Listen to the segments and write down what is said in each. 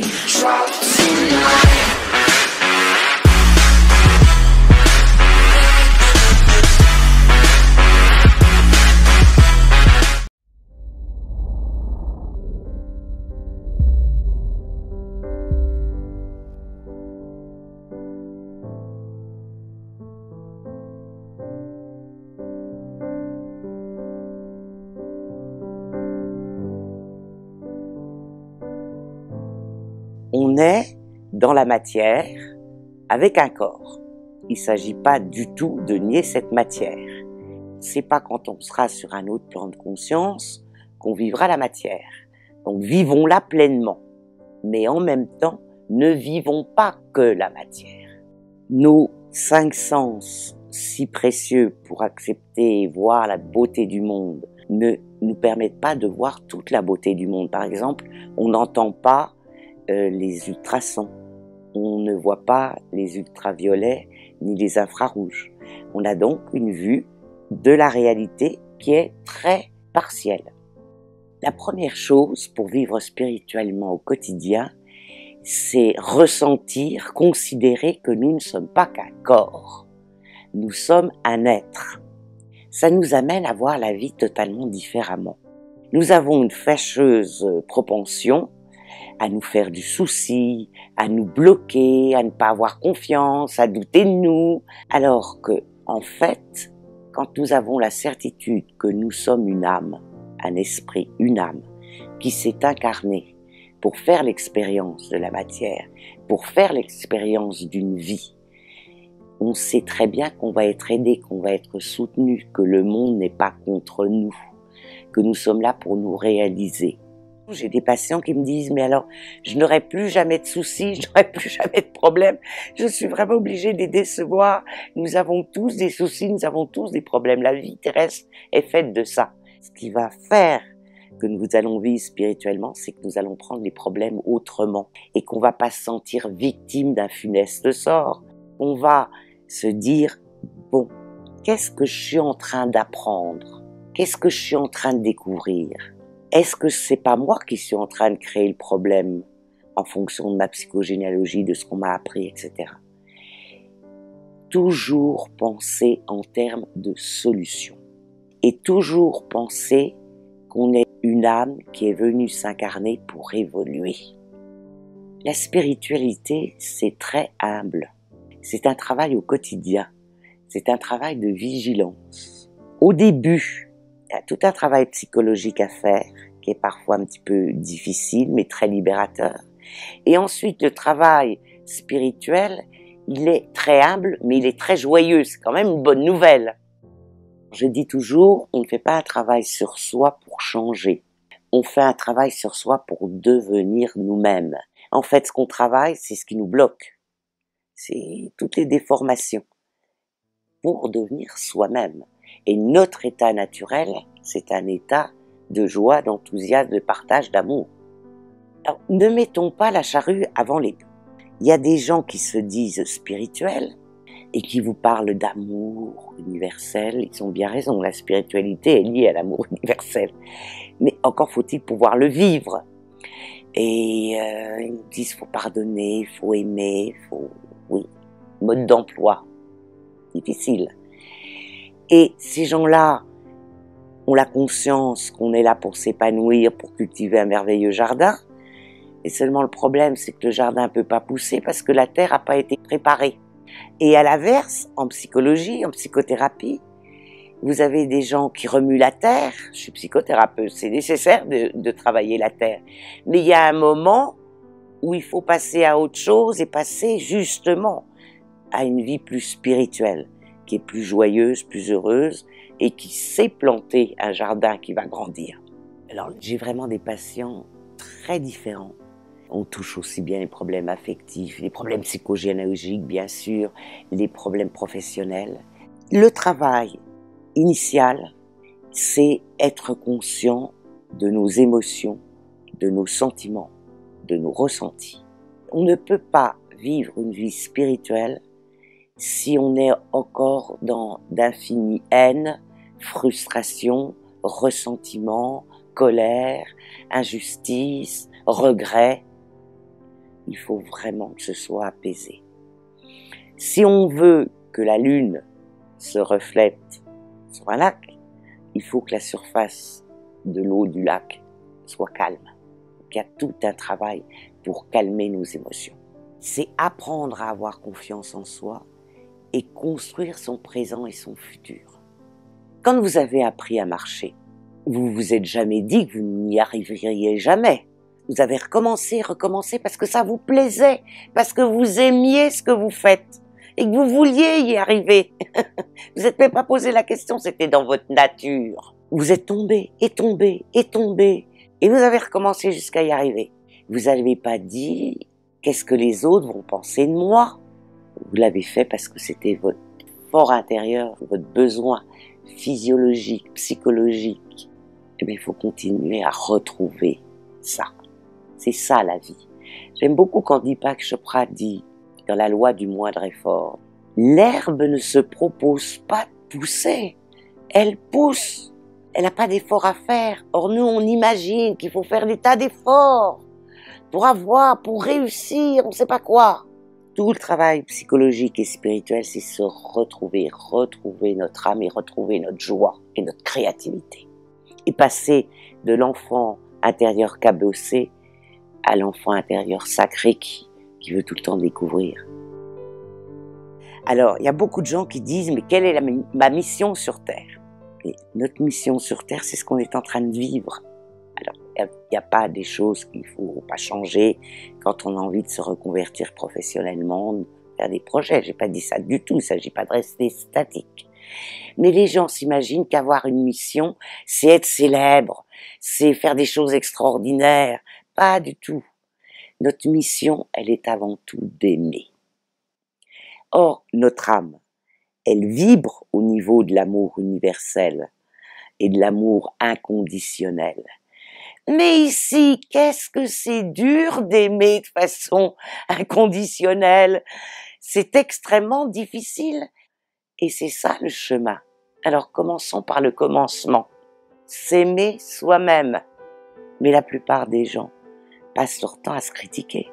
drop tonight. On est dans la matière avec un corps. Il ne s'agit pas du tout de nier cette matière. C'est pas quand on sera sur un autre plan de conscience qu'on vivra la matière. Donc vivons-la pleinement. Mais en même temps, ne vivons pas que la matière. Nos 5 sens, si précieux pour accepter et voir la beauté du monde, ne nous permettent pas de voir toute la beauté du monde. Par exemple, on n'entend pas les ultrasons, on ne voit pas les ultraviolets ni les infrarouges. On a donc une vue de la réalité qui est très partielle. La première chose pour vivre spirituellement au quotidien, c'est ressentir, considérer que nous ne sommes pas qu'un corps, nous sommes un être. Ça nous amène à voir la vie totalement différemment. Nous avons une fâcheuse propension à nous faire du souci, à nous bloquer, à ne pas avoir confiance, à douter de nous. Alors que, en fait, quand nous avons la certitude que nous sommes une âme, un esprit, une âme, qui s'est incarnée pour faire l'expérience de la matière, pour faire l'expérience d'une vie, on sait très bien qu'on va être aidé, qu'on va être soutenu, que le monde n'est pas contre nous, que nous sommes là pour nous réaliser. J'ai des patients qui me disent « mais alors, je n'aurai plus jamais de soucis, je n'aurai plus jamais de problèmes, je suis vraiment obligée de les décevoir. Nous avons tous des soucis, nous avons tous des problèmes. La vie terrestre est faite de ça. » Ce qui va faire que nous allons vivre spirituellement, c'est que nous allons prendre les problèmes autrement et qu'on ne va pas se sentir victime d'un funeste sort. On va se dire « bon, qu'est-ce que je suis en train d'apprendre? Qu'est-ce que je suis en train de découvrir ? Est-ce que c'est pas moi qui suis en train de créer le problème en fonction de ma psychogénéalogie, de ce qu'on m'a appris, etc. » Toujours penser en termes de solution. Et toujours penser qu'on est une âme qui est venue s'incarner pour évoluer. La spiritualité, c'est très humble. C'est un travail au quotidien. C'est un travail de vigilance. Au début, il y a tout un travail psychologique à faire, qui est parfois un petit peu difficile, mais très libérateur. Et ensuite, le travail spirituel, il est très humble, mais il est très joyeux. C'est quand même une bonne nouvelle. Je dis toujours, on ne fait pas un travail sur soi pour changer. On fait un travail sur soi pour devenir nous-mêmes. En fait, ce qu'on travaille, c'est ce qui nous bloque. C'est toutes les déformations pour devenir soi-même. Et notre état naturel, c'est un état de joie, d'enthousiasme, de partage, d'amour. Alors, ne mettons pas la charrue avant les bœufs. Il y a des gens qui se disent spirituels et qui vous parlent d'amour universel. Ils ont bien raison, la spiritualité est liée à l'amour universel. Mais encore faut-il pouvoir le vivre. Et ils nous disent faut pardonner, faut aimer, oui, mode d'emploi. Difficile. Et ces gens-là ont la conscience qu'on est là pour s'épanouir, pour cultiver un merveilleux jardin. Et seulement le problème, c'est que le jardin ne peut pas pousser parce que la terre n'a pas été préparée. Et à l'inverse, en psychologie, en psychothérapie, vous avez des gens qui remuent la terre. Je suis psychothérapeute, c'est nécessaire de travailler la terre. Mais il y a un moment où il faut passer à autre chose et passer justement à une vie plus spirituelle, qui est plus joyeuse, plus heureuse et qui sait planter un jardin qui va grandir. Alors, j'ai vraiment des patients très différents. On touche aussi bien les problèmes affectifs, les problèmes psychogénéalogiques, bien sûr, les problèmes professionnels. Le travail initial, c'est être conscient de nos émotions, de nos sentiments, de nos ressentis. On ne peut pas vivre une vie spirituelle si on est encore dans d'infinies haine, frustration, ressentiment, colère, injustice, regret. il faut vraiment que ce soit apaisé. Si on veut que la lune se reflète sur un lac, il faut que la surface de l'eau du lac soit calme. Il y a tout un travail pour calmer nos émotions. C'est apprendre à avoir confiance en soi et construire son présent et son futur. Quand vous avez appris à marcher, vous vous êtes jamais dit que vous n'y arriveriez jamais. Vous avez recommencé parce que ça vous plaisait, parce que vous aimiez ce que vous faites et que vous vouliez y arriver. Vous n'êtes même pas posé la question, c'était dans votre nature. Vous êtes tombé et tombé et tombé et vous avez recommencé jusqu'à y arriver. Vous n'avez pas dit qu'est-ce que les autres vont penser de moi. Vous l'avez fait parce que c'était votre fort intérieur, votre besoin physiologique, psychologique. Et bien, il faut continuer à retrouver ça. C'est ça la vie. J'aime beaucoup quand Deepak Chopra dit dans la loi du moindre effort, l'herbe ne se propose pas de pousser, elle pousse. Elle n'a pas d'effort à faire. Or nous, on imagine qu'il faut faire des tas d'efforts pour réussir, on ne sait pas quoi. Tout le travail psychologique et spirituel, c'est se retrouver notre âme et retrouver notre joie et notre créativité. Et passer de l'enfant intérieur cabossé à l'enfant intérieur sacré qui veut tout le temps découvrir. Alors, il y a beaucoup de gens qui disent « Mais quelle est ma mission sur Terre ?» Et notre mission sur Terre, c'est ce qu'on est en train de vivre. Alors, il n'y a pas des choses qu'il ne faut pas changer quand on a envie de se reconvertir professionnellement, faire des projets. Je n'ai pas dit ça du tout, il ne s'agit pas de rester statique. Mais les gens s'imaginent qu'avoir une mission, c'est être célèbre, c'est faire des choses extraordinaires. Pas du tout. Notre mission, elle est avant tout d'aimer. Or, notre âme, elle vibre au niveau de l'amour universel et de l'amour inconditionnel. Mais ici, qu'est-ce que c'est dur d'aimer de façon inconditionnelle. C'est extrêmement difficile. Et c'est ça le chemin. Alors commençons par le commencement. S'aimer soi-même. Mais la plupart des gens passent leur temps à se critiquer,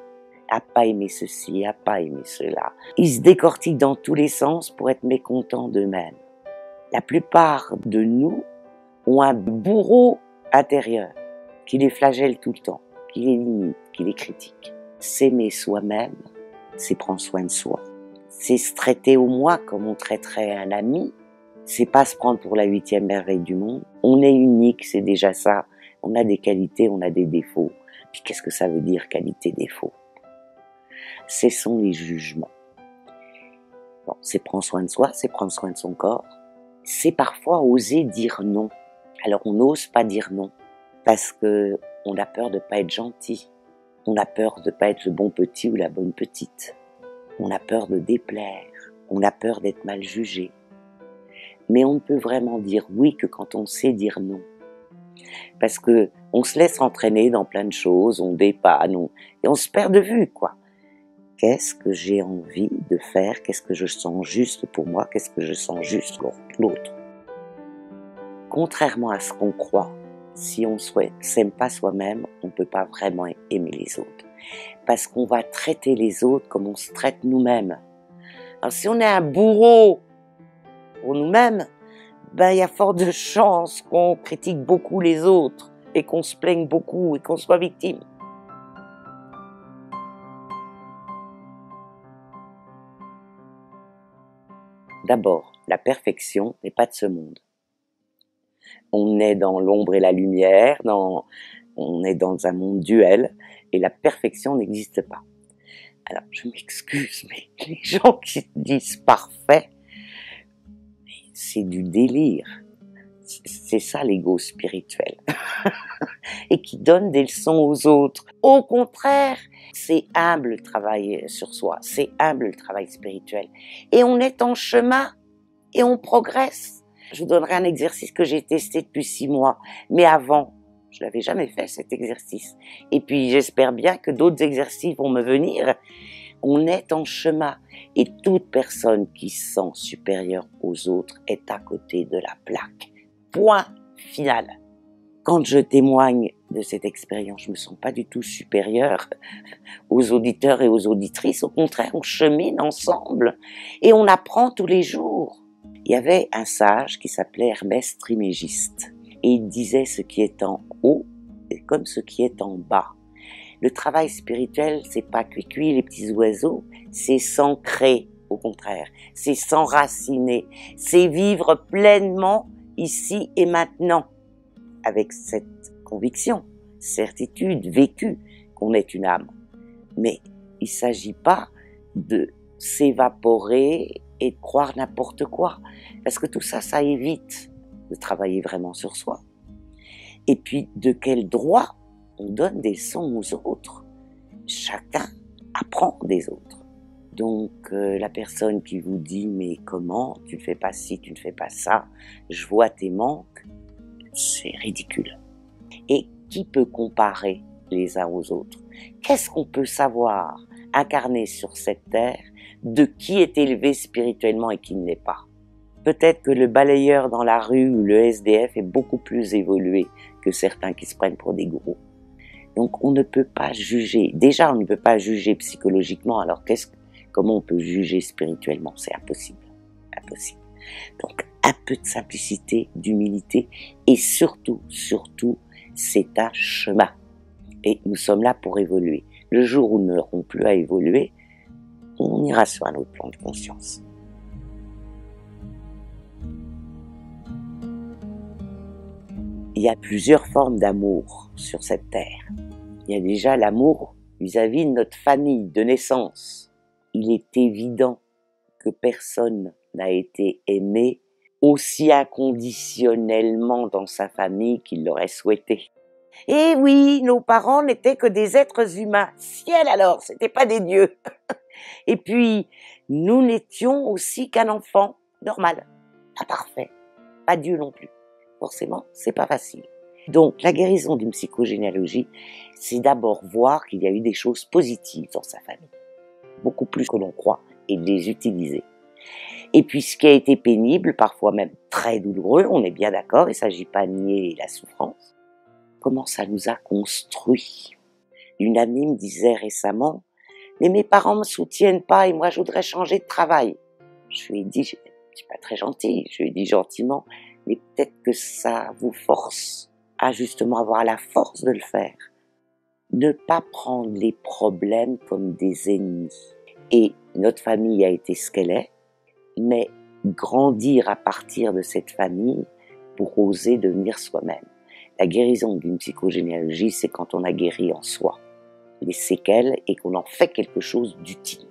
à pas aimer ceci, à pas aimer cela. Ils se décortiquent dans tous les sens pour être mécontents d'eux-mêmes. La plupart de nous ont un bourreau intérieur qui les flagelle tout le temps, qui les limite, qui les critique. S'aimer soi-même, c'est prendre soin de soi. C'est se traiter au moins comme on traiterait un ami. C'est pas se prendre pour la 8e merveille du monde. On est unique, c'est déjà ça. On a des qualités, on a des défauts. Puis qu'est-ce que ça veut dire, qualité-défaut? Cessons les jugements. Bon, c'est prendre soin de soi, c'est prendre soin de son corps. C'est parfois oser dire non. Alors on n'ose pas dire non parce que on a peur de pas être gentil. On a peur de pas être le bon petit ou la bonne petite. On a peur de déplaire. On a peur d'être mal jugé. Mais on ne peut vraiment dire oui que quand on sait dire non. Parce que on se laisse entraîner dans plein de choses, on dépanne, et on se perd de vue, quoi. Qu'est-ce que j'ai envie de faire? Qu'est-ce que je sens juste pour moi? Qu'est-ce que je sens juste pour l'autre? Contrairement à ce qu'on croit, si on ne s'aime pas soi-même, on ne peut pas vraiment aimer les autres. Parce qu'on va traiter les autres comme on se traite nous-mêmes. Alors si on est un bourreau pour nous-mêmes, ben il y a fort de chances qu'on critique beaucoup les autres et qu'on se plaigne beaucoup et qu'on soit victime. D'abord, la perfection n'est pas de ce monde. On est dans l'ombre et la lumière, on est dans un monde duel et la perfection n'existe pas. Alors, je m'excuse, mais les gens qui disent parfait, c'est du délire. C'est ça l'ego spirituel. Et qui donne des leçons aux autres. Au contraire, c'est humble le travail sur soi, c'est humble le travail spirituel. Et on est en chemin et on progresse. Je vous donnerai un exercice que j'ai testé depuis 6 mois. Mais avant, je l'avais jamais fait cet exercice. Et puis j'espère bien que d'autres exercices vont me venir. On est en chemin. Et toute personne qui se sent supérieure aux autres est à côté de la plaque. Point final. quand je témoigne de cette expérience, je me sens pas du tout supérieure aux auditeurs et aux auditrices. Au contraire, on chemine ensemble et on apprend tous les jours. Il y avait un sage qui s'appelait Hermès Trismégiste et il disait: ce qui est en haut est comme ce qui est en bas. Le travail spirituel, c'est pas cuit les petits oiseaux, c'est s'ancrer, au contraire, c'est s'enraciner, c'est vivre pleinement ici et maintenant, avec cette conviction, certitude vécue qu'on est une âme. Mais il ne s'agit pas de s'évaporer et de croire n'importe quoi, parce que tout ça, ça évite de travailler vraiment sur soi. Et puis, de quel droit on donne des leçons aux autres? Chacun apprend des autres. Donc, la personne qui vous dit « mais comment, tu ne fais pas ci, tu ne fais pas ça, je vois tes manques », c'est ridicule. Et qui peut comparer les uns aux autres? Qu'est-ce qu'on peut savoir, incarner sur cette terre, de qui est élevé spirituellement et qui ne l'est pas? Peut-être que le balayeur dans la rue ou le SDF est beaucoup plus évolué que certains qui se prennent pour des gourous. Donc on ne peut pas juger. Déjà, on ne peut pas juger psychologiquement. Alors comment on peut juger spirituellement? C'est impossible. Impossible. Donc un peu de simplicité, d'humilité et surtout, c'est un chemin. Et nous sommes là pour évoluer. Le jour où nous n'aurons plus à évoluer, on ira sur un autre plan de conscience. Il y a plusieurs formes d'amour sur cette terre. Il y a déjà l'amour vis-à-vis de notre famille de naissance. Il est évident que personne n'a été aimé aussi inconditionnellement dans sa famille qu'il l'aurait souhaité. Et oui, nos parents n'étaient que des êtres humains. Ciel alors, c'était pas des dieux. Et puis, nous n'étions aussi qu'un enfant normal, pas parfait, pas Dieu non plus. Forcément, c'est pas facile. Donc, la guérison d'une psychogénéalogie, c'est d'abord voir qu'il y a eu des choses positives dans sa famille, beaucoup plus que l'on croit, et de les utiliser. Et puis, ce qui a été pénible, parfois même très douloureux, on est bien d'accord, il ne s'agit pas de nier la souffrance, comment ça nous a construit. Une amie me disait récemment: « Mais mes parents ne me soutiennent pas et moi je voudrais changer de travail. » Je lui ai dit, je ne suis pas très gentille, je lui ai dit gentiment: « Mais peut-être que ça vous force à justement avoir la force de le faire. » Ne pas prendre les problèmes comme des ennemis. Et notre famille a été ce qu'elle est, mais grandir à partir de cette famille pour oser devenir soi-même. La guérison d'une psychogénéalogie, c'est quand on a guéri en soi les séquelles et qu'on en fait quelque chose d'utile.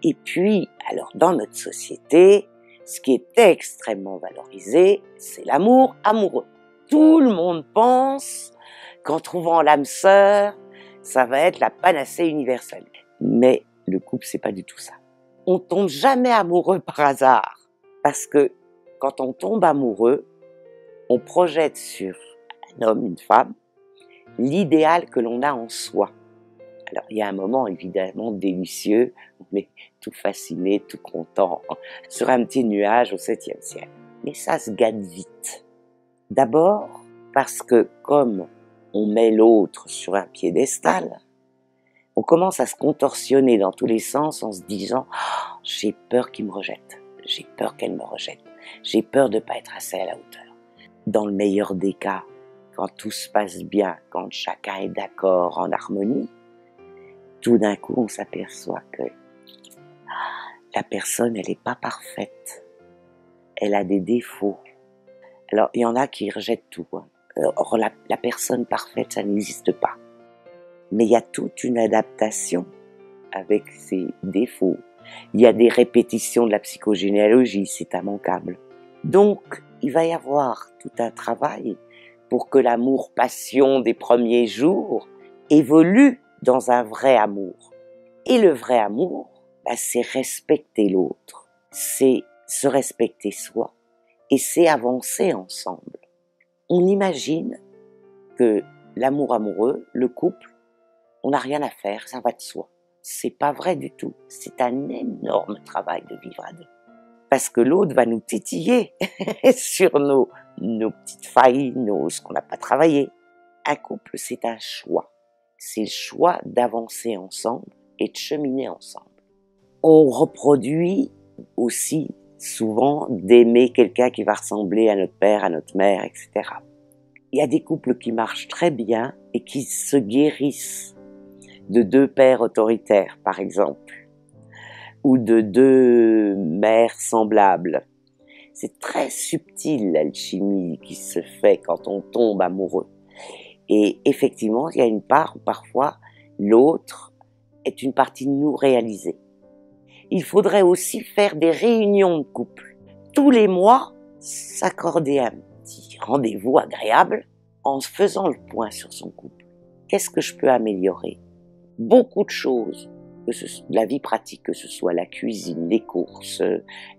Et puis, alors dans notre société, ce qui est extrêmement valorisé, c'est l'amour amoureux. Tout le monde pense qu'en trouvant l'âme sœur, ça va être la panacée universelle. Mais le couple, c'est pas du tout ça. On tombe jamais amoureux par hasard, parce que quand on tombe amoureux, on projette sur un homme, une femme, l'idéal que l'on a en soi. Alors, il y a un moment évidemment délicieux, on est tout fasciné, tout content, sur un petit nuage au 7e ciel. Mais ça se gâte vite. D'abord, parce que comme on met l'autre sur un piédestal, on commence à se contorsionner dans tous les sens en se disant oh, « j'ai peur qu'il me rejette, j'ai peur qu'elle me rejette, j'ai peur de ne pas être assez à la hauteur ». Dans le meilleur des cas, quand tout se passe bien, quand chacun est d'accord, en harmonie, tout d'un coup, on s'aperçoit que la personne, elle n'est pas parfaite. Elle a des défauts. Alors, il y en a qui rejettent tout. Or, la personne parfaite, ça n'existe pas. Mais il y a toute une adaptation avec ses défauts. Il y a des répétitions de la psychogénéalogie, c'est immanquable. Donc, il va y avoir tout un travail pour que l'amour-passion des premiers jours évolue dans un vrai amour. Et le vrai amour, c'est respecter l'autre, c'est se respecter soi, et c'est avancer ensemble. On imagine que l'amour amoureux, le couple, on n'a rien à faire, ça va de soi. C'est pas vrai du tout. C'est un énorme travail de vivre à deux. Parce que l'autre va nous titiller sur nos nos petites failles, ce qu'on n'a pas travaillé. Un couple, c'est un choix. C'est le choix d'avancer ensemble et de cheminer ensemble. On reproduit aussi souvent d'aimer quelqu'un qui va ressembler à notre père, à notre mère, etc. Il y a des couples qui marchent très bien et qui se guérissent de deux pères autoritaires, par exemple, ou de deux mères semblables. C'est très subtil l'alchimie qui se fait quand on tombe amoureux. Et effectivement, il y a une part où parfois l'autre est une partie de nous réalisée. Il faudrait aussi faire des réunions de couple. Tous les mois, s'accorder un petit rendez-vous agréable en se faisant le point sur son couple. Qu'est-ce que je peux améliorer? Beaucoup de choses, de la vie pratique, que ce soit la cuisine, les courses,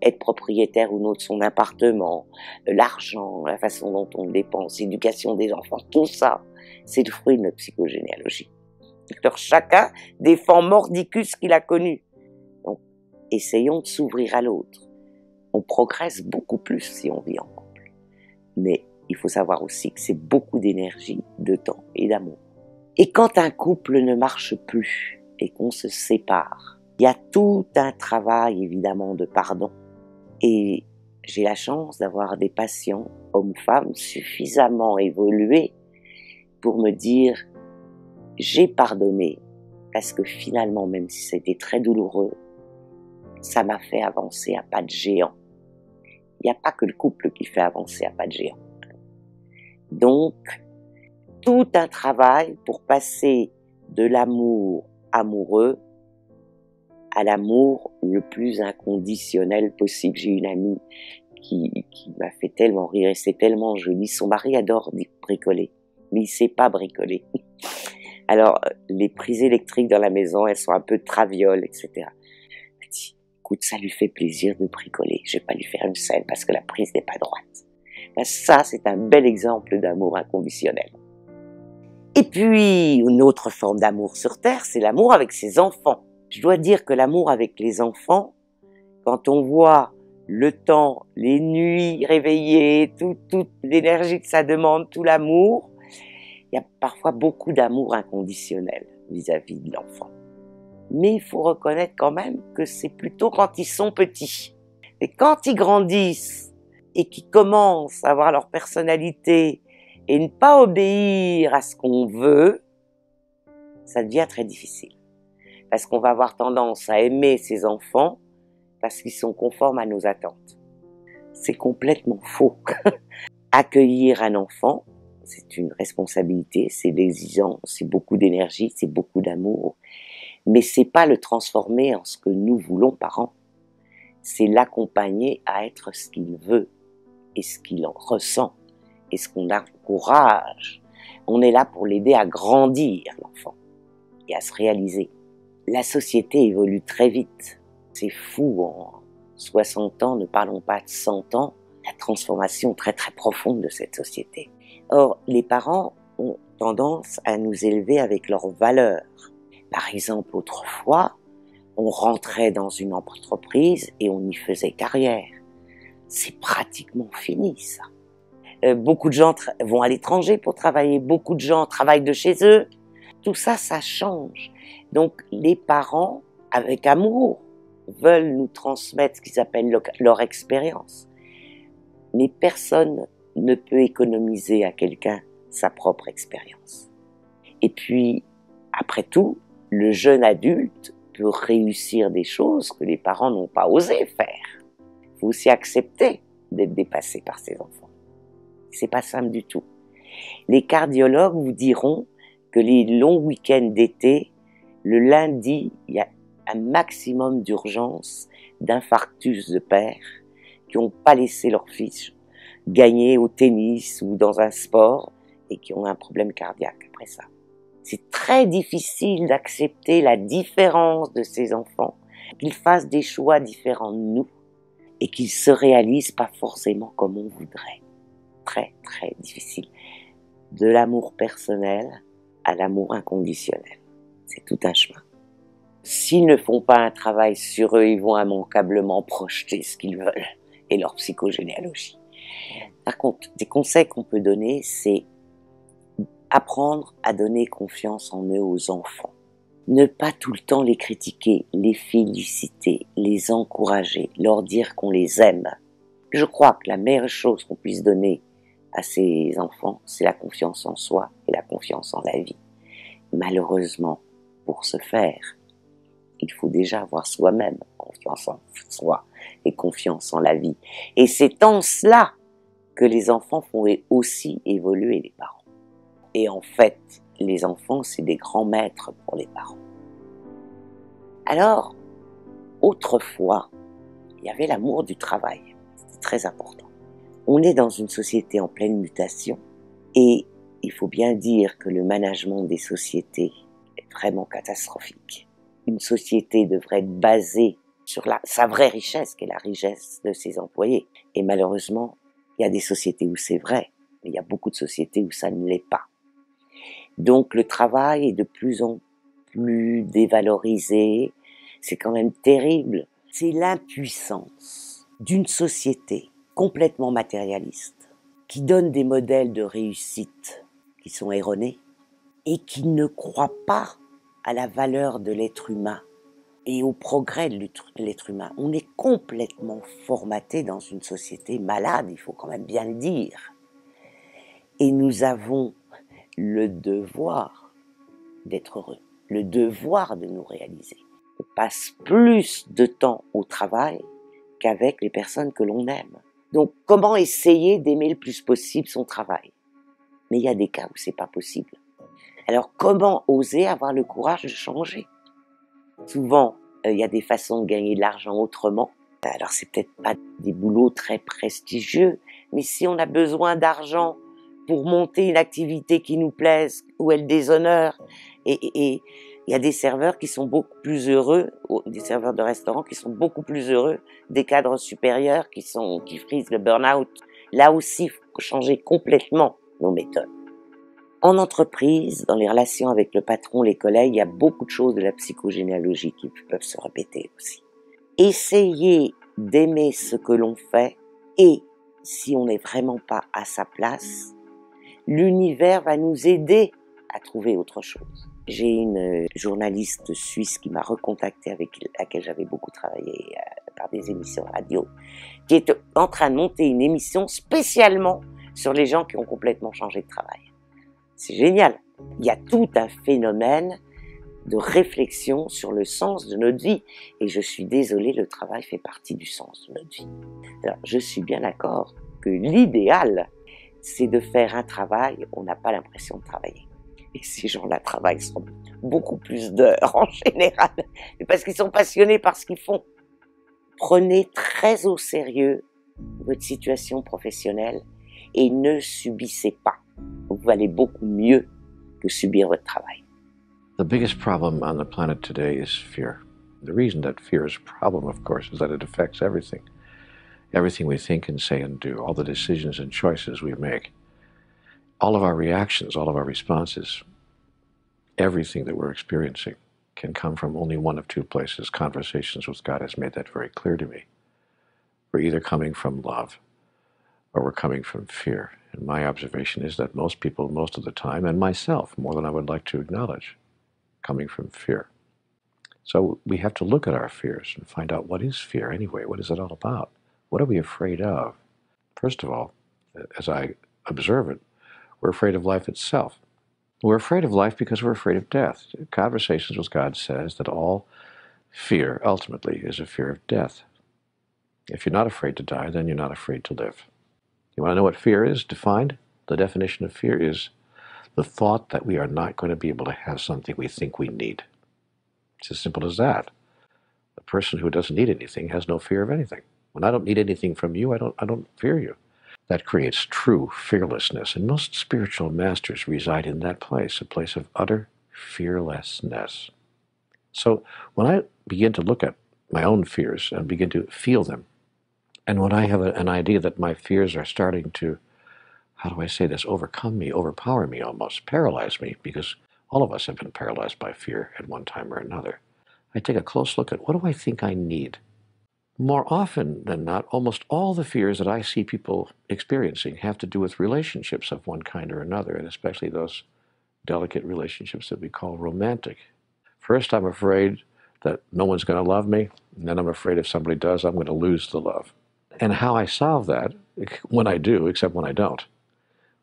être propriétaire ou non de son appartement, l'argent, la façon dont on dépense, l'éducation des enfants, tout ça, c'est le fruit de notre psychogénéalogie. Alors chacun défend mordicus qu'il a connu. Donc, essayons de s'ouvrir à l'autre. On progresse beaucoup plus si on vit en couple. Mais il faut savoir aussi que c'est beaucoup d'énergie, de temps et d'amour. Et quand un couple ne marche plus et qu'on se sépare, il y a tout un travail évidemment de pardon. Et j'ai la chance d'avoir des patients, hommes ou femmes, suffisamment évolués pour me dire « j'ai pardonné » parce que finalement, même si c'était très douloureux, ça m'a fait avancer à pas de géant. Il n'y a pas que le couple qui fait avancer à pas de géant. Donc, tout un travail pour passer de l'amour amoureux à l'amour le plus inconditionnel possible. J'ai une amie qui m'a fait tellement rire et c'est tellement joli. Son mari adore bricoler, mais il sait pas bricoler. Alors, les prises électriques dans la maison, elles sont un peu travioles, etc. Elle m'a dit, écoute, ça lui fait plaisir de bricoler. Je vais pas lui faire une scène parce que la prise n'est pas droite. Ben, ça, c'est un bel exemple d'amour inconditionnel. Et puis, une autre forme d'amour sur Terre, c'est l'amour avec ses enfants. Je dois dire que l'amour avec les enfants, quand on voit le temps, les nuits réveillées, toute l'énergie que ça demande, tout l'amour, il y a parfois beaucoup d'amour inconditionnel vis-à-vis de l'enfant. Mais il faut reconnaître quand même que c'est plutôt quand ils sont petits. Et quand ils grandissent et qu'ils commencent à avoir leur personnalité et ne pas obéir à ce qu'on veut, ça devient très difficile. Parce qu'on va avoir tendance à aimer ses enfants parce qu'ils sont conformes à nos attentes. C'est complètement faux. Accueillir un enfant, c'est une responsabilité, c'est exigeant, c'est beaucoup d'énergie, c'est beaucoup d'amour. Mais c'est pas le transformer en ce que nous voulons parents. C'est l'accompagner à être ce qu'il veut et ce qu'il en ressent et ce qu'on encourage. On est là pour l'aider à grandir, l'enfant, et à se réaliser. La société évolue très vite. C'est fou, en 60 ans, ne parlons pas de 100 ans, la transformation très très profonde de cette société. Or, les parents ont tendance à nous élever avec leurs valeurs. Par exemple, autrefois, on rentrait dans une entreprise et on y faisait carrière. C'est pratiquement fini, ça. Beaucoup de gens vont à l'étranger pour travailler, beaucoup de gens travaillent de chez eux. Tout ça, ça change. Donc, les parents, avec amour, veulent nous transmettre ce qu'ils appellent leur expérience. Mais personne ne peut économiser à quelqu'un sa propre expérience. Et puis, après tout, le jeune adulte peut réussir des choses que les parents n'ont pas osé faire. Il faut aussi accepter d'être dépassé par ses enfants. C'est pas simple du tout. Les cardiologues vous diront que les longs week-ends d'été, le lundi, il y a un maximum d'urgences d'infarctus de pères qui n'ont pas laissé leur fils gagner au tennis ou dans un sport et qui ont un problème cardiaque après ça. C'est très difficile d'accepter la différence de ces enfants, qu'ils fassent des choix différents de nous et qu'ils se réalisent pas forcément comme on voudrait. Très, très difficile. De l'amour personnel à l'amour inconditionnel. C'est tout un chemin. S'ils ne font pas un travail sur eux, ils vont immanquablement projeter ce qu'ils veulent et leur psychogénéalogie. Par contre, des conseils qu'on peut donner, c'est apprendre à donner confiance en eux aux enfants. Ne pas tout le temps les critiquer, les féliciter, les encourager, leur dire qu'on les aime. Je crois que la meilleure chose qu'on puisse donner à ces enfants, c'est la confiance en soi et la confiance en la vie. Malheureusement, pour ce faire, il faut déjà avoir soi-même confiance en soi et confiance en la vie. Et c'est en cela que les enfants font aussi évoluer les parents. Et en fait, les enfants, c'est des grands maîtres pour les parents. Alors, autrefois, il y avait l'amour du travail. C'était très important. On est dans une société en pleine mutation et il faut bien dire que le management des sociétés est vraiment catastrophique. Une société devrait être basée sur sa vraie richesse, qui est la richesse de ses employés. Et malheureusement, il y a des sociétés où c'est vrai, mais il y a beaucoup de sociétés où ça ne l'est pas. Donc le travail est de plus en plus dévalorisé. C'est quand même terrible. C'est l'impuissance d'une société complètement matérialiste, qui donne des modèles de réussite qui sont erronés et qui ne croit pas à la valeur de l'être humain et au progrès de l'être humain. On est complètement formaté dans une société malade, il faut quand même bien le dire. Et nous avons le devoir d'être heureux, le devoir de nous réaliser. On passe plus de temps au travail qu'avec les personnes que l'on aime. Donc, comment essayer d'aimer le plus possible son travail? Mais il y a des cas où c'est pas possible. Alors, comment oser avoir le courage de changer? Souvent, il y a des façons de gagner de l'argent autrement. Alors, c'est peut-être pas des boulots très prestigieux, mais si on a besoin d'argent pour monter une activité qui nous plaise, où elle déshonore, et il y a des serveurs qui sont beaucoup plus heureux, des serveurs de restaurants qui sont beaucoup plus heureux, des cadres supérieurs qui frisent le burn-out. Là aussi, il faut changer complètement nos méthodes. En entreprise, dans les relations avec le patron, les collègues, il y a beaucoup de choses de la psychogénéalogie qui peuvent se répéter aussi. Essayez d'aimer ce que l'on fait et, si on n'est vraiment pas à sa place, l'univers va nous aider à trouver autre chose. J'ai une journaliste suisse qui m'a recontacté, avec laquelle j'avais beaucoup travaillé par des émissions radio, qui est en train de monter une émission spécialement sur les gens qui ont complètement changé de travail. C'est génial. Il y a tout un phénomène de réflexion sur le sens de notre vie. Et je suis désolée, le travail fait partie du sens de notre vie. Alors, je suis bien d'accord que l'idéal, c'est de faire un travail où on n'a pas l'impression de travailler. Et ces gens-là travaillent sur beaucoup plus d'heures en général, parce qu'ils sont passionnés par ce qu'ils font. Prenez très au sérieux votre situation professionnelle et ne subissez pas. Vous valez beaucoup mieux que subir votre travail. The biggest problem on the planet today is fear. The reason that fear is a problem, of course, is that it affects everything. Everything we think and say and do, all the decisions and choices we make, all of our reactions, all of our responses, everything that we're experiencing can come from only one of two places. Conversations with God has made that very clear to me. We're either coming from love or we're coming from fear. And my observation is that most people, most of the time, and myself, more than I would like to acknowledge, coming from fear. So we have to look at our fears and find out, what is fear anyway? What is it all about? What are we afraid of? First of all, as I observe it, we're afraid of life itself. We're afraid of life because we're afraid of death. Conversations with God says that all fear, ultimately, is a fear of death. If you're not afraid to die, then you're not afraid to live. You want to know what fear is defined? The definition of fear is the thought that we are not going to be able to have something we think we need. It's as simple as that. A person who doesn't need anything has no fear of anything. When I don't need anything from you, I don't fear you. That creates true fearlessness, and most spiritual masters reside in that place, a place of utter fearlessness. So when I begin to look at my own fears and begin to feel them, and when I have an idea that my fears are starting to, how do I say this, overcome me, overpower me almost, paralyze me, because all of us have been paralyzed by fear at one time or another, I take a close look at, what do I think I need? More often than not, almost all the fears that I see people experiencing have to do with relationships of one kind or another, and especially those delicate relationships that we call romantic. First, I'm afraid that no one's going to love me, and then I'm afraid if somebody does, I'm going to lose the love. And how I solve that, when I do, except when I don't,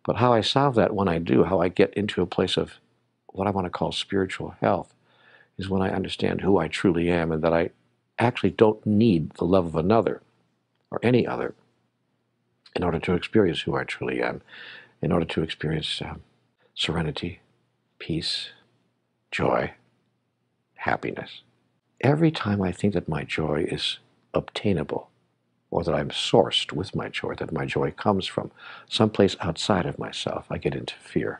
but how I solve that when I do, how I get into a place of what I want to call spiritual health, is when I understand who I truly am and that I actually don't need the love of another or any other in order to experience who I truly am, in order to experience serenity, peace, joy, happiness. Every time I think that my joy is obtainable, or that I'm sourced with my joy, that my joy comes from someplace outside of myself, I get into fear.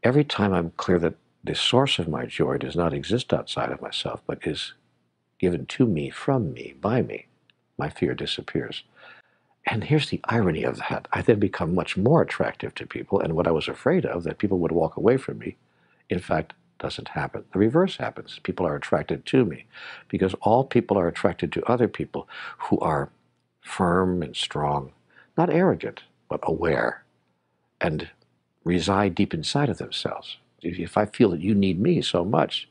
Every time I'm clear that the source of my joy does not exist outside of myself, but is given to me, from me, by me, my fear disappears. And here's the irony of that. I then become much more attractive to people, and what I was afraid of, that people would walk away from me, in fact, doesn't happen. The reverse happens. People are attracted to me, because all people are attracted to other people who are firm and strong, not arrogant, but aware, and reside deep inside of themselves. If I feel that you need me so much,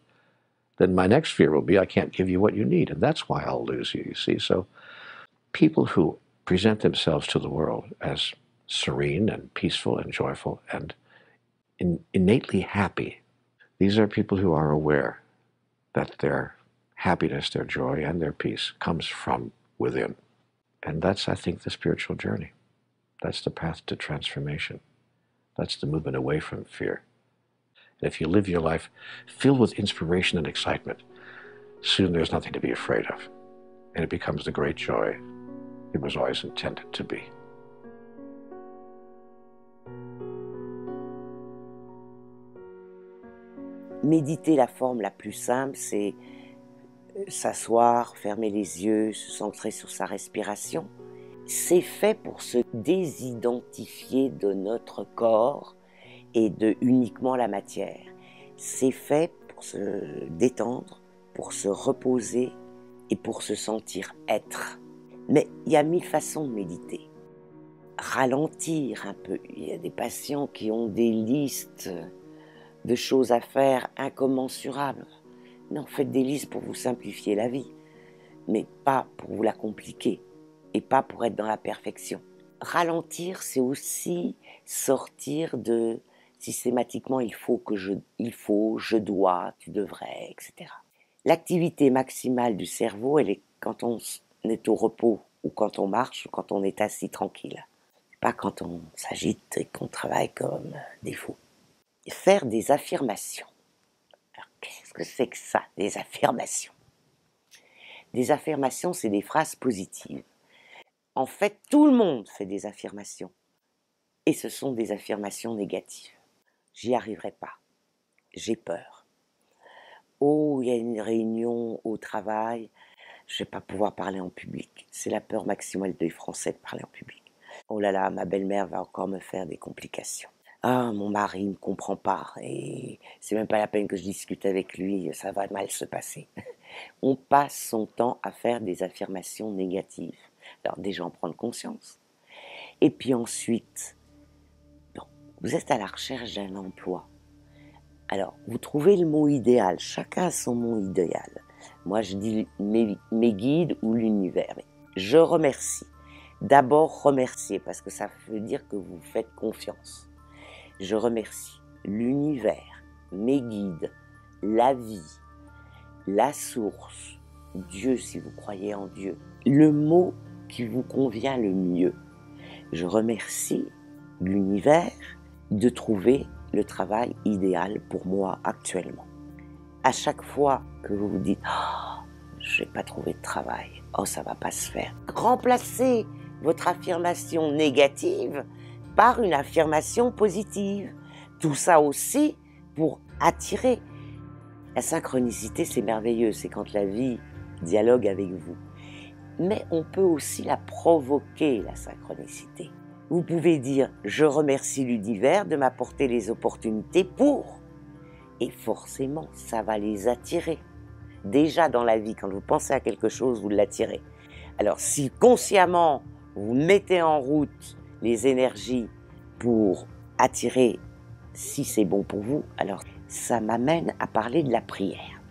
then my next fear will be I can't give you what you need, and that's why I'll lose you, you see. So people who present themselves to the world as serene and peaceful and joyful and innately happy, these are people who are aware that their happiness, their joy, and their peace comes from within. And that's, I think, the spiritual journey. That's the path to transformation. That's the movement away from fear. And if you live your life filled with inspiration and excitement, soon there's nothing to be afraid of. And it becomes the great joy it was always intended to be. Méditer, la forme la plus simple, c'est s'asseoir, fermer les yeux, se centrer sur sa respiration. C'est fait pour se désidentifier de notre corps et de uniquement la matière. C'est fait pour se détendre, pour se reposer et pour se sentir être. Mais il y a 1000 façons de méditer. Ralentir un peu. Il y a des patients qui ont des listes de choses à faire incommensurables. Non, faites des listes pour vous simplifier la vie, mais pas pour vous la compliquer et pas pour être dans la perfection. Ralentir, c'est aussi sortir de systématiquement il faut, je dois, tu devrais, etc. L'activité maximale du cerveau, elle est quand on est au repos ou quand on marche ou quand on est assis tranquille. Pas quand on s'agite et qu'on travaille comme des fous. Faire des affirmations. Alors, qu'est-ce que c'est que ça, des affirmations? Des affirmations, c'est des phrases positives. En fait, tout le monde fait des affirmations. Et ce sont des affirmations négatives. J'y arriverai pas. J'ai peur. Oh, il y a une réunion au travail, je ne vais pas pouvoir parler en public. C'est la peur maximale des Français de parler en public. Oh là là, ma belle-mère va encore me faire des complications. Ah, mon mari ne comprend pas et c'est même pas la peine que je discute avec lui, ça va mal se passer. On passe son temps à faire des affirmations négatives. Alors déjà en prendre conscience. Et puis ensuite, bon, vous êtes à la recherche d'un emploi. Alors, vous trouvez le mot idéal. Chacun a son mot idéal. Moi, je dis mes guides ou l'univers. Je remercie. D'abord, remercier parce que ça veut dire que vous faites confiance. Je remercie l'univers, mes guides, la vie, la source, Dieu si vous croyez en Dieu, le mot qui vous convient le mieux. Je remercie l'univers de trouver le travail idéal pour moi actuellement. À chaque fois que vous vous dites « Oh, je n'ai pas trouvé de travail, oh ça ne va pas se faire », remplacez votre affirmation négative par une affirmation positive. Tout ça aussi pour attirer. La synchronicité, c'est merveilleux, c'est quand la vie dialogue avec vous. Mais on peut aussi la provoquer, la synchronicité. Vous pouvez dire « Je remercie l'univers de m'apporter les opportunités pour… » Et forcément, ça va les attirer. Déjà dans la vie, quand vous pensez à quelque chose, vous l'attirez. Alors si consciemment vous mettez en route les énergies pour attirer, si c'est bon pour vous, alors ça m'amène à parler de la prière.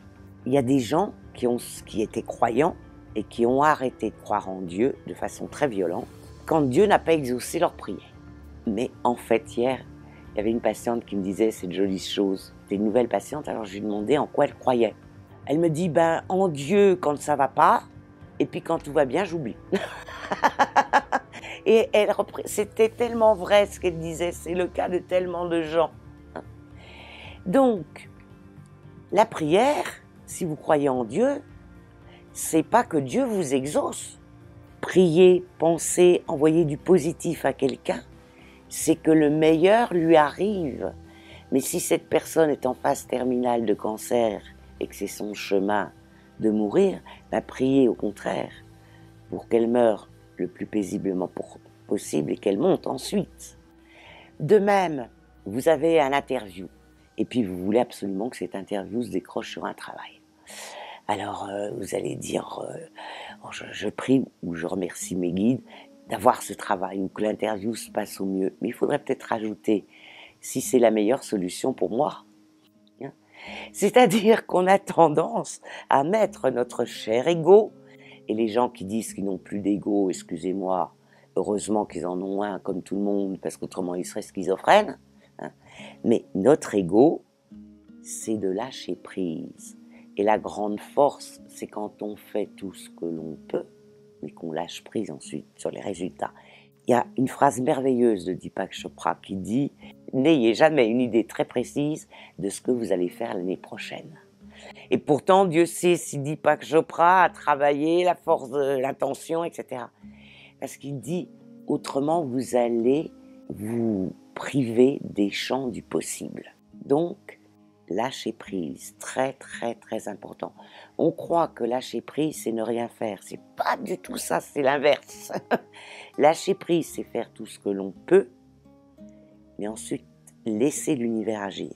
Il y a des gens qui étaient croyants et qui ont arrêté de croire en Dieu de façon très violente quand Dieu n'a pas exaucé leur prière. Mais en fait, hier, il y avait une patiente qui me disait cette jolie chose. C'était une nouvelle patiente, alors je lui demandais en quoi elle croyait. Elle me dit, en Dieu quand ça va pas, et puis quand tout va bien, j'oublie. Et c'était tellement vrai ce qu'elle disait, c'est le cas de tellement de gens. Donc, la prière, si vous croyez en Dieu, c'est pas que Dieu vous exauce. Prier, penser, envoyer du positif à quelqu'un, c'est que le meilleur lui arrive. Mais si cette personne est en phase terminale de cancer et que c'est son chemin de mourir, priez au contraire pour qu'elle meure le plus paisiblement possible et qu'elle monte ensuite. De même, vous avez un interview et puis vous voulez absolument que cette interview se décroche sur un travail. Alors vous allez dire je prie ou je remercie mes guides d'avoir ce travail ou que l'interview se passe au mieux. Mais il faudrait peut-être rajouter si c'est la meilleure solution pour moi. C'est-à-dire qu'on a tendance à mettre notre cher ego, et les gens qui disent qu'ils n'ont plus d'ego, excusez-moi, heureusement qu'ils en ont un comme tout le monde, parce qu'autrement ils seraient schizophrènes. Mais notre ego, c'est de lâcher prise. Et la grande force, c'est quand on fait tout ce que l'on peut, mais qu'on lâche prise ensuite sur les résultats. Il y a une phrase merveilleuse de Deepak Chopra qui dit « N'ayez jamais une idée très précise de ce que vous allez faire l'année prochaine. » Et pourtant, Dieu sait si Deepak Chopra a travaillé la force de l'intention, etc. Parce qu'il dit « Autrement, vous allez vous priver des champs du possible. » Donc, lâcher prise, très très très important. On croit que lâcher prise, c'est ne rien faire. C'est pas du tout ça, c'est l'inverse. Lâcher prise, c'est faire tout ce que l'on peut, mais ensuite laisser l'univers agir.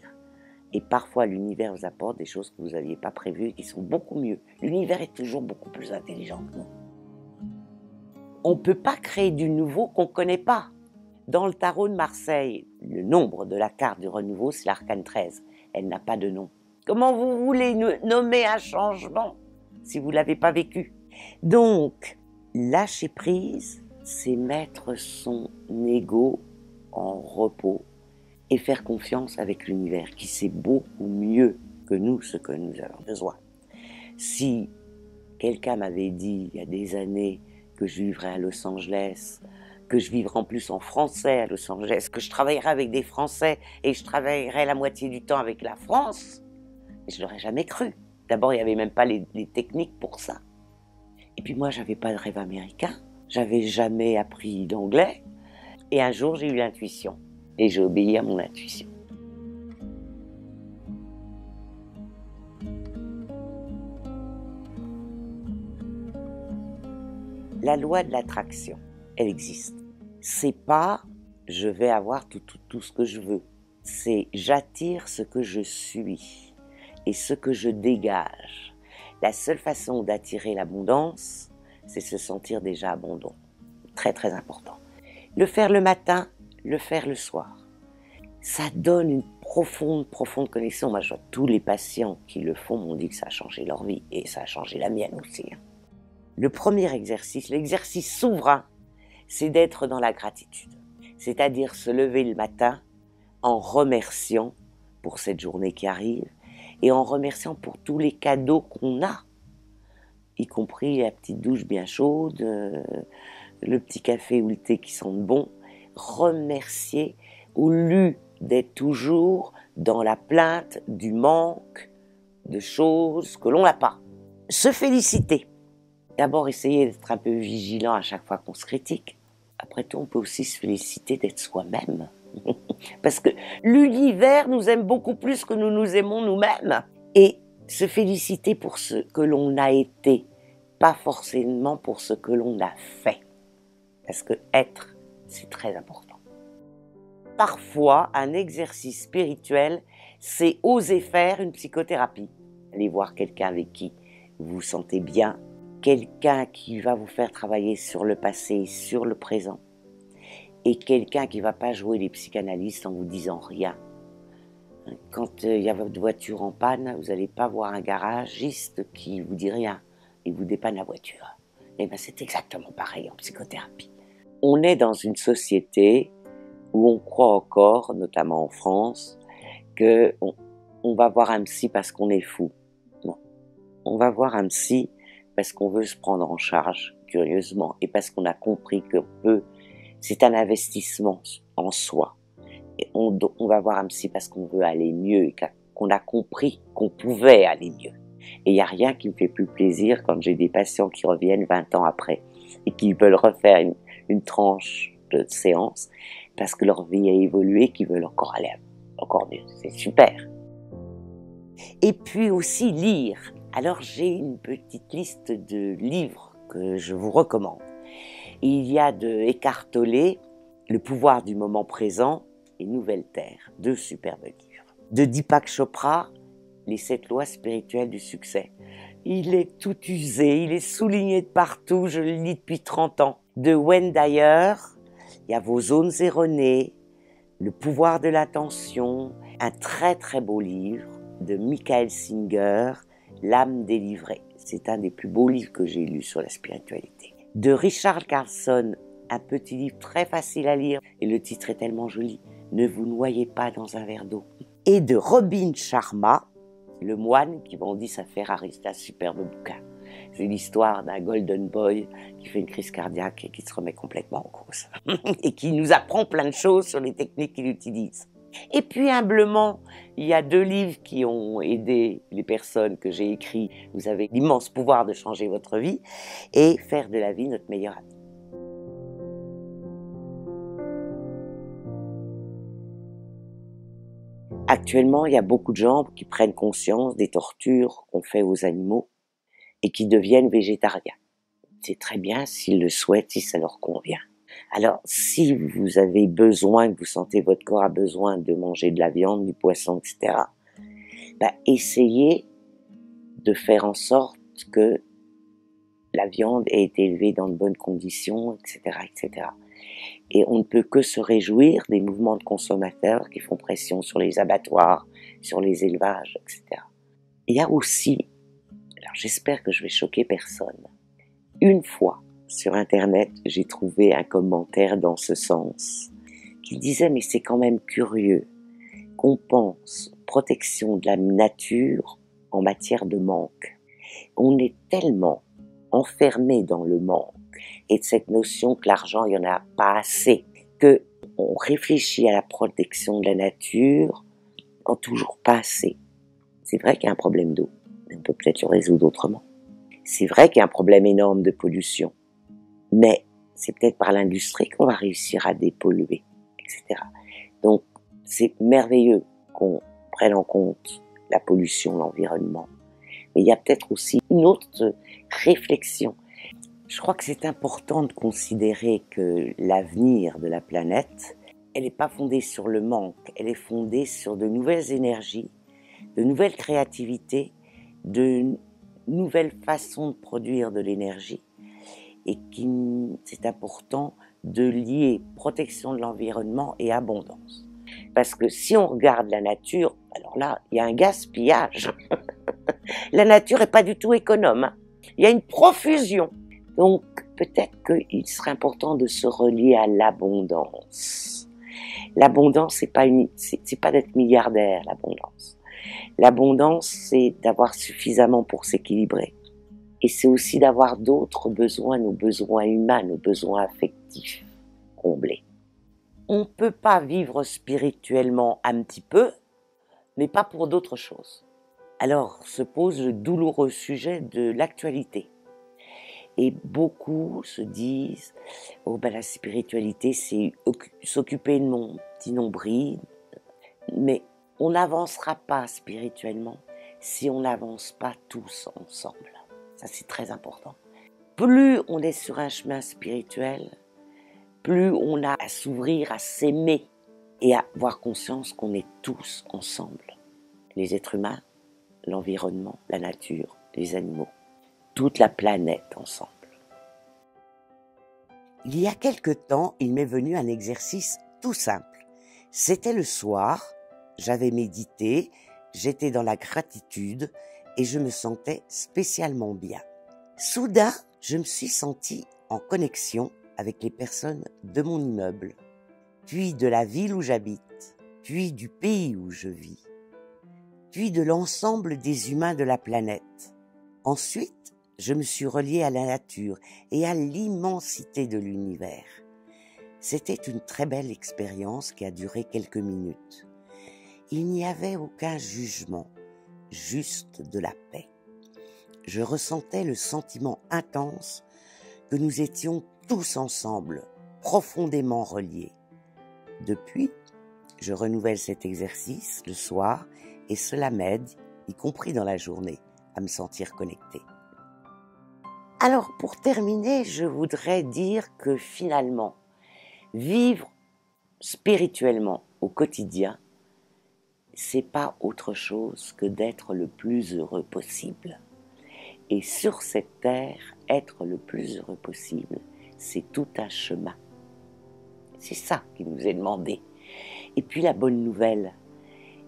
Et parfois, l'univers vous apporte des choses que vous n'aviez pas prévues et qui sont beaucoup mieux. L'univers est toujours beaucoup plus intelligent que nous. On ne peut pas créer du nouveau qu'on ne connaît pas. Dans le tarot de Marseille, le nombre de la carte du renouveau, c'est l'arcane 13. Elle n'a pas de nom. Comment vous voulez nommer un changement si vous ne l'avez pas vécu? Donc, lâcher prise, c'est mettre son ego en repos et faire confiance avec l'univers qui sait beaucoup mieux que nous ce que nous avons besoin. Si quelqu'un m'avait dit il y a des années que je vivrais à Los Angeles, que je vivrais en plus en français à Los Angeles, que je travaillerais avec des Français et je travaillerais la moitié du temps avec la France, je ne l'aurais jamais cru. D'abord, il n'y avait même pas les techniques pour ça. Et puis moi, je n'avais pas de rêve américain, j'avais jamais appris d'anglais. Et un jour, j'ai eu l'intuition et j'ai obéi à mon intuition. La loi de l'attraction, elle existe. C'est pas je vais avoir tout ce que je veux. C'est j'attire ce que je suis et ce que je dégage. La seule façon d'attirer l'abondance, c'est se sentir déjà abondant. Très très important. Le faire le matin, le faire le soir. Ça donne une profonde connexion. Moi, je vois tous les patients qui le font m'ont dit que ça a changé leur vie et ça a changé la mienne aussi. Le premier exercice, l'exercice souverain, c'est d'être dans la gratitude. C'est-à-dire se lever le matin en remerciant pour cette journée qui arrive et en remerciant pour tous les cadeaux qu'on a, y compris la petite douche bien chaude, le petit café ou le thé qui sentent bon. Remercier au lieu d'être toujours dans la plainte du manque de choses que l'on n'a pas. Se féliciter. D'abord, essayer d'être un peu vigilant à chaque fois qu'on se critique. Après tout, on peut aussi se féliciter d'être soi-même. Parce que l'univers nous aime beaucoup plus que nous nous aimons nous-mêmes. Et se féliciter pour ce que l'on a été, pas forcément pour ce que l'on a fait. Parce que être, c'est très important. Parfois, un exercice spirituel, c'est oser faire une psychothérapie. Aller voir quelqu'un avec qui vous vous sentez bien, quelqu'un qui va vous faire travailler sur le passé, sur le présent, et quelqu'un qui ne va pas jouer les psychanalystes en vous disant rien. Quand il y a votre voiture en panne, vous n'allez pas voir un garagiste qui vous dit rien, il vous dépanne la voiture. Et bien c'est exactement pareil en psychothérapie. On est dans une société où on croit encore, notamment en France, qu'on va voir un psy parce qu'on est fou. Non, on va voir un psy parce qu'on veut se prendre en charge, curieusement, et parce qu'on a compris que c'est un investissement en soi. Et on va voir un psy parce qu'on veut aller mieux et qu'on a compris qu'on pouvait aller mieux. Et il n'y a rien qui me fait plus plaisir quand j'ai des patients qui reviennent 20 ans après et qui veulent refaire une tranche de séance parce que leur vie a évolué, qu'ils veulent encore aller encore mieux. C'est super. Et puis aussi lire. Alors j'ai une petite liste de livres que je vous recommande. Il y a de Eckhart Tolle, Le pouvoir du moment présent et Nouvelle Terre, 2 superbes livres. De Deepak Chopra, Les 7 lois spirituelles du succès. Il est tout usé, il est souligné de partout, je le lis depuis 30 ans. De Wayne Dyer, il y a Vos zones erronées, Le pouvoir de l'attention, un très très beau livre de Michael Singer, L'âme délivrée. C'est un des plus beaux livres que j'ai lus sur la spiritualité. De Richard Carlson, un petit livre très facile à lire et le titre est tellement joli, Ne vous noyez pas dans un verre d'eau. Et de Robin Sharma, Le moine qui vendit sa Ferrari. C'est un superbe bouquin. C'est l'histoire d'un golden boy qui fait une crise cardiaque et qui se remet complètement en cause. Et qui nous apprend plein de choses sur les techniques qu'il utilise. Et puis humblement, il y a 2 livres qui ont aidé les personnes que j'ai écrits. Vous avez l'immense pouvoir de changer votre vie et faire de la vie notre meilleur ami. Actuellement, il y a beaucoup de gens qui prennent conscience des tortures qu'on fait aux animaux et qui deviennent végétariens. C'est très bien s'ils le souhaitent, si ça leur convient. Alors, si vous avez besoin, que vous sentez votre corps a besoin de manger de la viande, du poisson, etc., essayez de faire en sorte que la viande ait été élevée dans de bonnes conditions, etc., etc. Et on ne peut que se réjouir des mouvements de consommateurs qui font pression sur les abattoirs, sur les élevages, etc. Il y a aussi, alors j'espère que je vais choquer personne, une fois sur Internet, j'ai trouvé un commentaire dans ce sens qui disait « Mais c'est quand même curieux qu'on pense protection de la nature en matière de manque. On est tellement enfermé dans le manque et de cette notion que l'argent, il n'y en a pas assez, qu'on réfléchit à la protection de la nature en toujours pas assez. C'est vrai qu'il y a un problème d'eau, mais on peut peut-être le résoudre autrement. C'est vrai qu'il y a un problème énorme de pollution, mais c'est peut-être par l'industrie qu'on va réussir à dépolluer, etc. Donc, c'est merveilleux qu'on prenne en compte la pollution, l'environnement. Mais il y a peut-être aussi une autre réflexion. Je crois que c'est important de considérer que l'avenir de la planète, elle n'est pas fondée sur le manque, elle est fondée sur de nouvelles énergies, de nouvelles créativités, de nouvelles façons de produire de l'énergie. Et c'est important de lier protection de l'environnement et abondance. Parce que si on regarde la nature, alors là, il y a un gaspillage. La nature n'est pas du tout économe. Il y a une profusion. Donc, peut-être qu'il serait important de se relier à l'abondance. L'abondance, c'est pas d'être milliardaire, l'abondance. L'abondance, c'est d'avoir suffisamment pour s'équilibrer. Et c'est aussi d'avoir d'autres besoins, nos besoins humains, nos besoins affectifs comblés. On ne peut pas vivre spirituellement un petit peu, mais pas pour d'autres choses. Alors se pose le douloureux sujet de l'actualité. Et beaucoup se disent « Oh la spiritualité, c'est s'occuper de mon petit nombril. » Mais on n'avancera pas spirituellement si on n'avance pas tous ensemble. Ça, c'est très important. Plus on est sur un chemin spirituel, plus on a à s'ouvrir, à s'aimer et à avoir conscience qu'on est tous ensemble. Les êtres humains, l'environnement, la nature, les animaux. toute la planète ensemble. Il y a quelque temps, il m'est venu un exercice tout simple. C'était le soir, j'avais médité, j'étais dans la gratitude et je me sentais spécialement bien. Soudain, je me suis sentie en connexion avec les personnes de mon immeuble, puis de la ville où j'habite, puis du pays où je vis, puis de l'ensemble des humains de la planète. Ensuite, je me suis reliée à la nature et à l'immensité de l'univers. C'était une très belle expérience qui a duré quelques minutes. Il n'y avait aucun jugement, juste de la paix. Je ressentais le sentiment intense que nous étions tous ensemble, profondément reliés. Depuis, je renouvelle cet exercice le soir et cela m'aide, y compris dans la journée, à me sentir connectée. Alors, pour terminer, je voudrais dire que finalement, vivre spirituellement au quotidien, c'est pas autre chose que d'être le plus heureux possible. Et sur cette terre, être le plus heureux possible, c'est tout un chemin. C'est ça qui nous est demandé. Et puis la bonne nouvelle,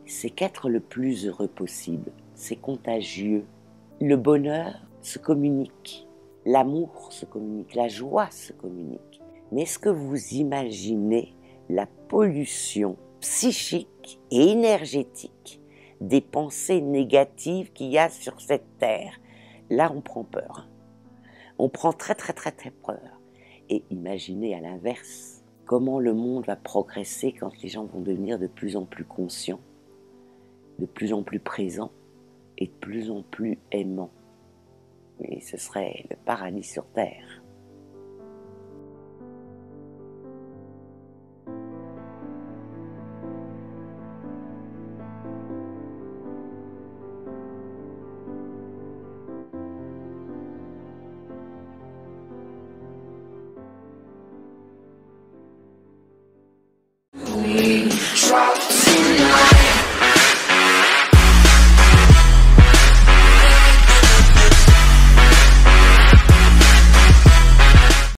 c'est qu'être le plus heureux possible, c'est contagieux. Le bonheur se communique. L'amour se communique, la joie se communique. Mais est-ce que vous imaginez la pollution psychique et énergétique des pensées négatives qu'il y a sur cette terre? Là, on prend peur. On prend très peur. Et imaginez à l'inverse, comment le monde va progresser quand les gens vont devenir de plus en plus conscients, de plus en plus présents et de plus en plus aimants. Et ce serait le paradis sur terre. We drop tonight.